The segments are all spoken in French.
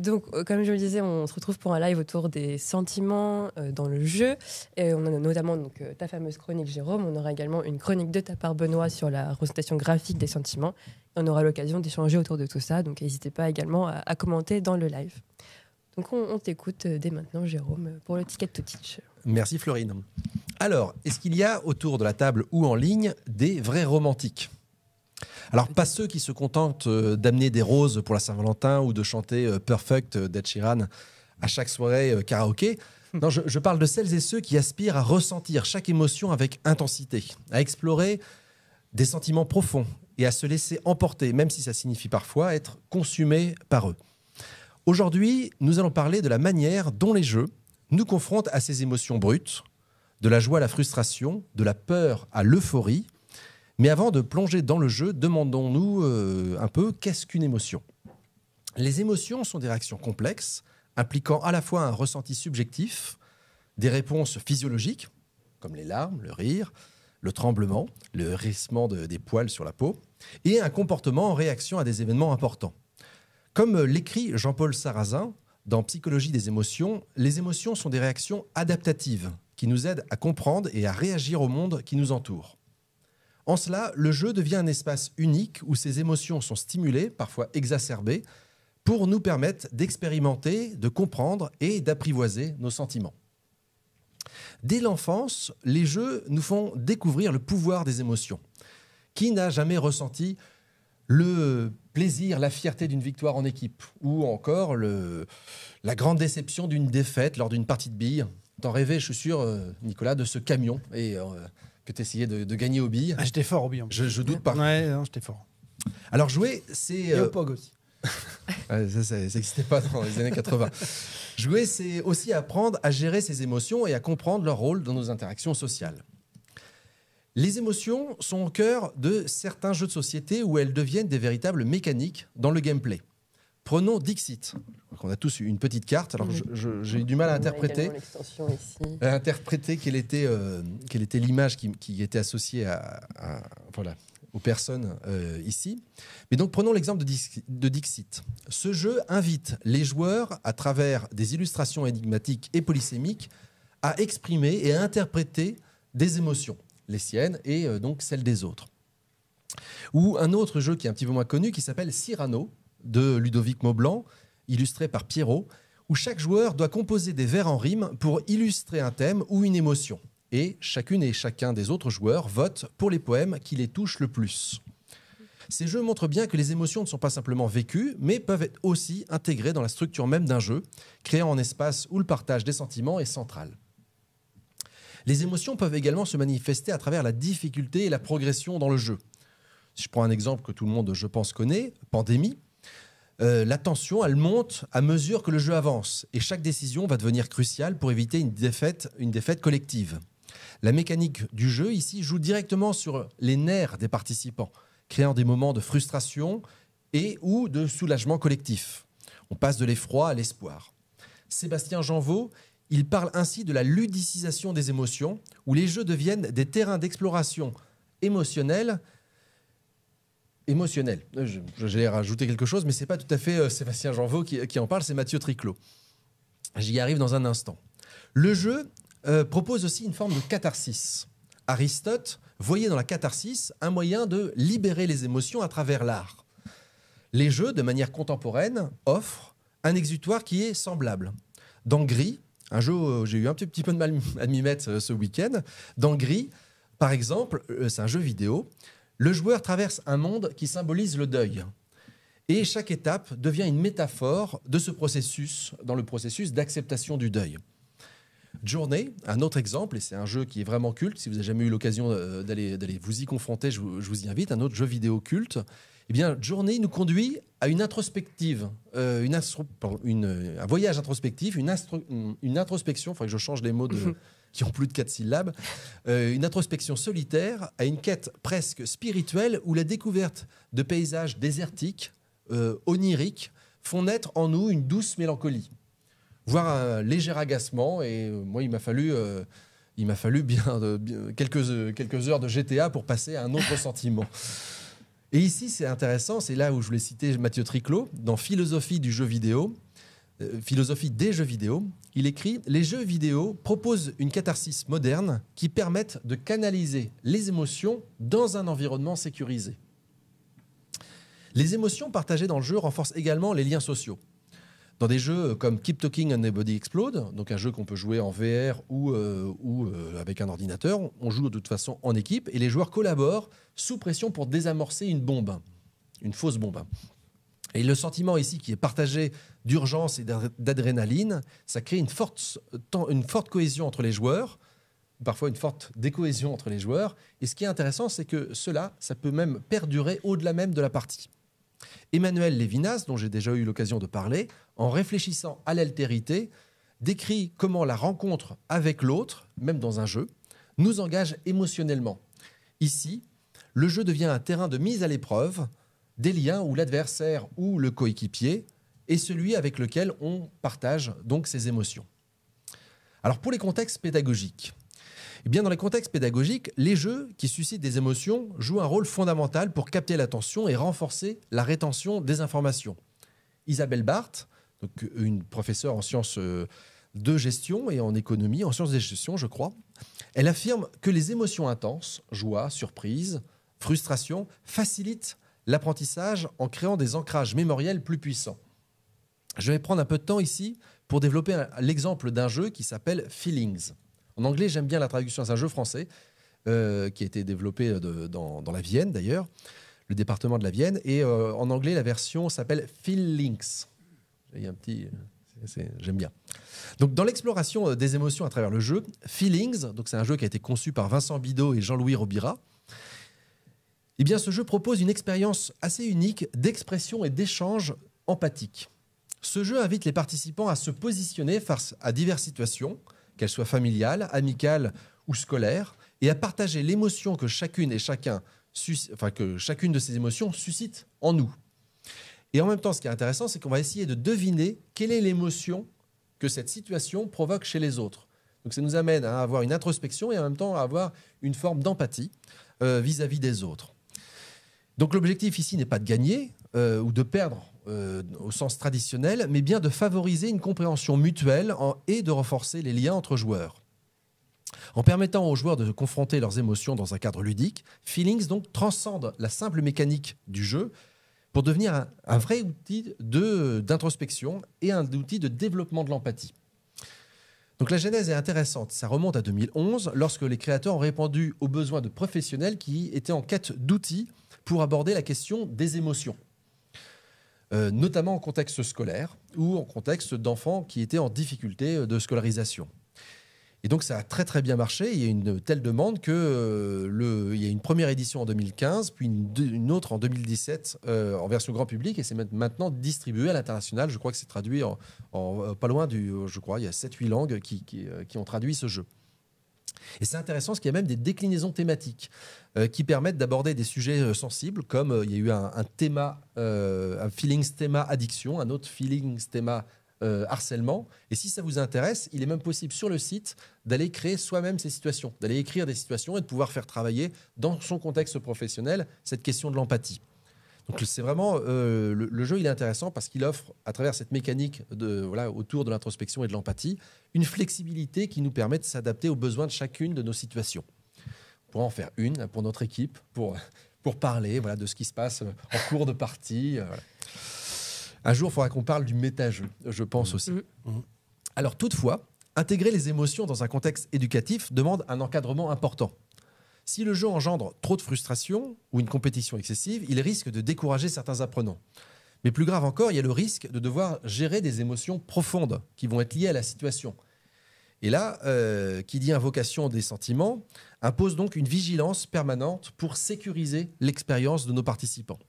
Donc, comme je le disais, on se retrouve pour un live autour des sentiments dans le jeu. Et on a notamment donc, ta fameuse chronique, Jérôme. On aura également une chronique de ta part, Benoît, sur la représentation graphique des sentiments. Et on aura l'occasion d'échanger autour de tout ça. Donc, n'hésitez pas également à commenter dans le live. Donc, on t'écoute dès maintenant, Jérôme, pour le Ticket to Teach. Merci, Florine. Alors, est-ce qu'il y a autour de la table ou en ligne des vrais romantiques ? Alors, pas ceux qui se contentent d'amener des roses pour la Saint-Valentin ou de chanter Perfect d'Ed Sheeran à chaque soirée karaoké. Non, je parle de celles et ceux qui aspirent à ressentir chaque émotion avec intensité, à explorer des sentiments profonds et à se laisser emporter, même si ça signifie parfois être consumé par eux. Aujourd'hui, nous allons parler de la manière dont les jeux nous confrontent à ces émotions brutes, de la joie à la frustration, de la peur à l'euphorie. Mais avant de plonger dans le jeu, demandons-nous un peu qu'est-ce qu'une émotion ? Les émotions sont des réactions complexes, impliquant à la fois un ressenti subjectif, des réponses physiologiques, comme les larmes, le rire, le tremblement, le hérissement des poils sur la peau, et un comportement en réaction à des événements importants. Comme l'écrit Jean-Paul Sarrazin dans Psychologie des émotions, les émotions sont des réactions adaptatives qui nous aident à comprendre et à réagir au monde qui nous entoure. En cela, le jeu devient un espace unique où ces émotions sont stimulées, parfois exacerbées, pour nous permettre d'expérimenter, de comprendre et d'apprivoiser nos sentiments. Dès l'enfance, les jeux nous font découvrir le pouvoir des émotions. Qui n'a jamais ressenti le plaisir, la fierté d'une victoire en équipe, ou encore la grande déception d'une défaite lors d'une partie de billes ? T'en rêvais, je suis sûr, Nicolas, de ce camion et que tu essayais de gagner aux billes. Ah, j'étais fort aux billes. Je doute pas. Ouais, non, j'étais fort. Alors jouer, c'est... Et au POG aussi. Ça n'existait pas dans les années 80. Jouer, c'est aussi apprendre à gérer ses émotions et à comprendre leur rôle dans nos interactions sociales. Les émotions sont au cœur de certains jeux de société où elles deviennent des véritables mécaniques dans le gameplay. Prenons Dixit. On a tous une petite carte. Alors j'ai eu du mal à interpréter quelle était l'image qui était associée voilà, aux personnes ici. Mais donc prenons l'exemple de Dixit. Ce jeu invite les joueurs, à travers des illustrations énigmatiques et polysémiques, à exprimer et à interpréter des émotions, les siennes et donc celles des autres. Ou un autre jeu qui est un petit peu moins connu qui s'appelle Cyrano, de Ludovic Maublanc, illustré par Pierrot, où chaque joueur doit composer des vers en rime pour illustrer un thème ou une émotion. Et chacune et chacun des autres joueurs votent pour les poèmes qui les touchent le plus. Ces jeux montrent bien que les émotions ne sont pas simplement vécues, mais peuvent être aussi intégrées dans la structure même d'un jeu, créant un espace où le partage des sentiments est central. Les émotions peuvent également se manifester à travers la difficulté et la progression dans le jeu. Si je prends un exemple que tout le monde, je pense, connaît, Pandémie, la tension, elle monte à mesure que le jeu avance et chaque décision va devenir cruciale pour éviter une défaite collective. La mécanique du jeu ici joue directement sur les nerfs des participants, créant des moments de frustration et ou de soulagement collectif. On passe de l'effroi à l'espoir. Sébastien Janvaux, il parle ainsi de la ludicisation des émotions, où les jeux deviennent des terrains d'exploration émotionnelle. J'allais rajouter quelque chose, mais ce n'est pas tout à fait Sébastien Janvaux qui en parle, c'est Mathieu Triclot. J'y arrive dans un instant. Le jeu propose aussi une forme de catharsis. Aristote voyait dans la catharsis un moyen de libérer les émotions à travers l'art. Les jeux, de manière contemporaine, offrent un exutoire qui est semblable. Dans Gris, un jeu où j'ai eu un petit peu de mal à m'y mettre ce week-end, dans Gris, par exemple, c'est un jeu vidéo, le joueur traverse un monde qui symbolise le deuil. Et chaque étape devient une métaphore de ce processus, dans le processus d'acceptation du deuil. Journey, un autre exemple, et c'est un jeu qui est vraiment culte, si vous n'avez jamais eu l'occasion d'aller vous y confronter, je vous y invite, un autre jeu vidéo culte. Eh bien, Journey nous conduit à une introspective, un voyage introspectif, une introspection, il faudrait que je change les mots qui ont plus de 4 syllabes, une introspection solitaire à une quête presque spirituelle où la découverte de paysages désertiques, oniriques, font naître en nous une douce mélancolie, voire un léger agacement. Et moi, il m'a fallu quelques heures de GTA pour passer à un autre sentiment. Et ici, c'est intéressant, c'est là où je voulais citer Mathieu Triclot, dans Philosophie du jeu vidéo. philosophie des jeux vidéo. Il écrit « Les jeux vidéo proposent une catharsis moderne qui permettent de canaliser les émotions dans un environnement sécurisé. Les émotions partagées dans le jeu renforcent également les liens sociaux. Dans des jeux comme Keep Talking and Nobody Explode, donc un jeu qu'on peut jouer en VR ou avec un ordinateur, on joue de toute façon en équipe et les joueurs collaborent sous pression pour désamorcer une bombe, une fausse bombe. Et le sentiment ici qui est partagé d'urgence et d'adrénaline, ça crée une forte cohésion entre les joueurs, parfois une forte décohésion entre les joueurs. Et ce qui est intéressant, c'est que ça peut même perdurer au-delà même de la partie. Emmanuel Levinas, dont j'ai déjà eu l'occasion de parler, en réfléchissant à l'altérité, décrit comment la rencontre avec l'autre, même dans un jeu, nous engage émotionnellement. Ici, le jeu devient un terrain de mise à l'épreuve des liens où l'adversaire ou le coéquipier est celui avec lequel on partage donc ses émotions. Alors pour les contextes pédagogiques, eh bien dans les contextes pédagogiques, les jeux qui suscitent des émotions jouent un rôle fondamental pour capter l'attention et renforcer la rétention des informations. Isabelle Barthes, donc une professeure en sciences de gestion et en économie, en sciences de gestion je crois, elle affirme que les émotions intenses, joie, surprise, frustration, facilitent l'apprentissage en créant des ancrages mémoriels plus puissants. Je vais prendre un peu de temps ici pour développer l'exemple d'un jeu qui s'appelle Feelings. En anglais, j'aime bien la traduction, c'est un jeu français qui a été développé dans la Vienne d'ailleurs, le département de la Vienne, et en anglais, la version s'appelle Feelings. Il y a un petit... j'aime bien. Donc, dans l'exploration des émotions à travers le jeu, Feelings, donc c'est un jeu qui a été conçu par Vincent Bidot et Jean-Louis Robira, eh bien, ce jeu propose une expérience assez unique d'expression et d'échange empathique. Ce jeu invite les participants à se positionner face à diverses situations, qu'elles soient familiales, amicales ou scolaires, et à partager l'émotion que chacune de ces émotions suscite en nous. Et en même temps, ce qui est intéressant, c'est qu'on va essayer de deviner quelle est l'émotion que cette situation provoque chez les autres. Donc ça nous amène à avoir une introspection et en même temps à avoir une forme d'empathie vis-à-vis des autres. Donc l'objectif ici n'est pas de gagner ou de perdre au sens traditionnel, mais bien de favoriser une compréhension mutuelle et de renforcer les liens entre joueurs. En permettant aux joueurs de confronter leurs émotions dans un cadre ludique, Feelings donc transcende la simple mécanique du jeu pour devenir un vrai outil d'introspection et un outil de développement de l'empathie. Donc la genèse est intéressante. Ça remonte à 2011, lorsque les créateurs ont répondu aux besoins de professionnels qui étaient en quête d'outils pour aborder la question des émotions, notamment en contexte scolaire ou en contexte d'enfants qui étaient en difficulté de scolarisation. Et donc ça a très très bien marché. Il y a une telle demande qu'il y a une première édition en 2015, puis une autre en 2017 en version grand public, et c'est maintenant distribué à l'international. Je crois que c'est traduit en pas loin je crois, il y a 7-8 langues qui ont traduit ce jeu. Et c'est intéressant parce qu'il y a même des déclinaisons thématiques qui permettent d'aborder des sujets sensibles, comme il y a eu un feelings théma addiction, un autre feelings théma harcèlement. Et si ça vous intéresse, il est même possible sur le site d'aller créer soi-même ces situations, d'aller écrire des situations et de pouvoir faire travailler dans son contexte professionnel cette question de l'empathie. Donc c'est vraiment le jeu, il est intéressant parce qu'il offre, à travers cette mécanique autour de l'introspection et de l'empathie, une flexibilité qui nous permet de s'adapter aux besoins de chacune de nos situations. On pourra en faire une pour notre équipe, pour parler de ce qui se passe en cours de partie. Un jour, il faudra qu'on parle du méta-jeu, je pense aussi. Alors toutefois, intégrer les émotions dans un contexte éducatif demande un encadrement important. Si le jeu engendre trop de frustration ou une compétition excessive, il risque de décourager certains apprenants. Mais plus grave encore, il y a le risque de devoir gérer des émotions profondes qui vont être liées à la situation. Et là, qui dit invocation des sentiments, impose donc une vigilance permanente pour sécuriser l'expérience de nos participants.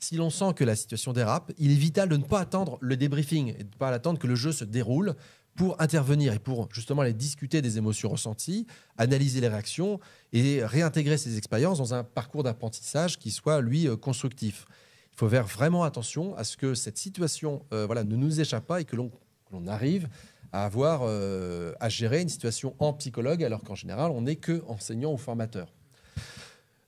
Si l'on sent que la situation dérape, il est vital de ne pas attendre le débriefing et de ne pas attendre que le jeu se déroule pour intervenir et pour justement aller discuter des émotions ressenties, analyser les réactions et réintégrer ces expériences dans un parcours d'apprentissage qui soit, lui, constructif. Il faut faire vraiment attention à ce que cette situation ne nous échappe pas et que l'on arrive à gérer une situation en psychologue, alors qu'en général, on n'est que enseignant ou formateur.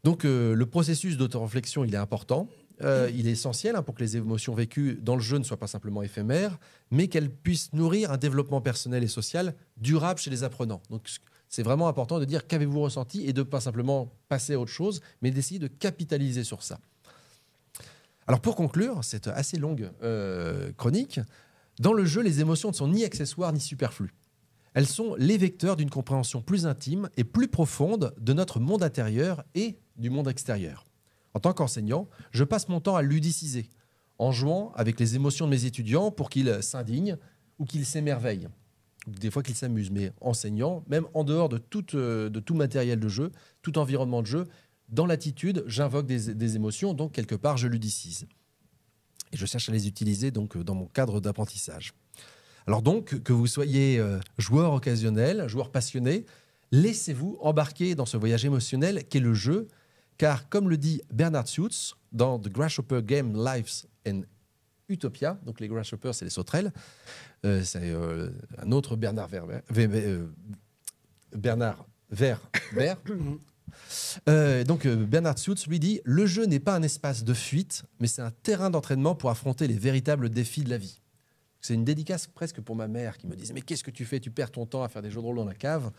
Donc, le processus d'autoréflexion, il est important. il est essentiel pour que les émotions vécues dans le jeu ne soient pas simplement éphémères, mais qu'elles puissent nourrir un développement personnel et social durable chez les apprenants. Donc, c'est vraiment important de dire qu'avez-vous ressenti et de ne pas simplement passer à autre chose, mais d'essayer de capitaliser sur ça. Alors, pour conclure cette assez longue chronique, dans le jeu, les émotions ne sont ni accessoires ni superflues. Elles sont les vecteurs d'une compréhension plus intime et plus profonde de notre monde intérieur et du monde extérieur. En tant qu'enseignant, je passe mon temps à ludiciser, en jouant avec les émotions de mes étudiants pour qu'ils s'indignent ou qu'ils s'émerveillent. Des fois qu'ils s'amusent, mais enseignant, même en dehors de tout matériel de jeu, tout environnement de jeu, dans l'attitude, j'invoque des émotions, donc quelque part, je ludicise. Et je cherche à les utiliser donc, dans mon cadre d'apprentissage. Alors donc, que vous soyez joueur occasionnel, joueur passionné, laissez-vous embarquer dans ce voyage émotionnel qu'est le jeu, car comme le dit Bernard Suits dans The Grasshopper Game Lives and Utopia, donc les Grasshoppers, c'est les sauterelles, c'est un autre Bernard donc Bernard Suits lui dit « Le jeu n'est pas un espace de fuite, mais c'est un terrain d'entraînement pour affronter les véritables défis de la vie. » C'est une dédicace presque pour ma mère qui me disait « Mais qu'est-ce que tu fais? Tu perds ton temps à faire des jeux de rôle dans la cave. »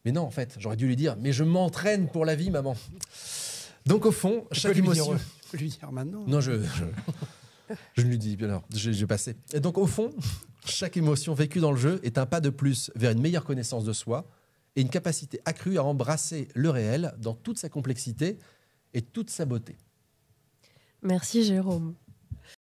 Mais non, en fait, j'aurais dû lui dire « Mais je m'entraîne pour la vie, maman. » Donc au fond, chaque émotion... Tu peux lui dire maintenant. Non, je ne lui dis alors, j'ai passé. Et donc au fond, chaque émotion vécue dans le jeu est un pas de plus vers une meilleure connaissance de soi et une capacité accrue à embrasser le réel dans toute sa complexité et toute sa beauté. Merci Jérôme.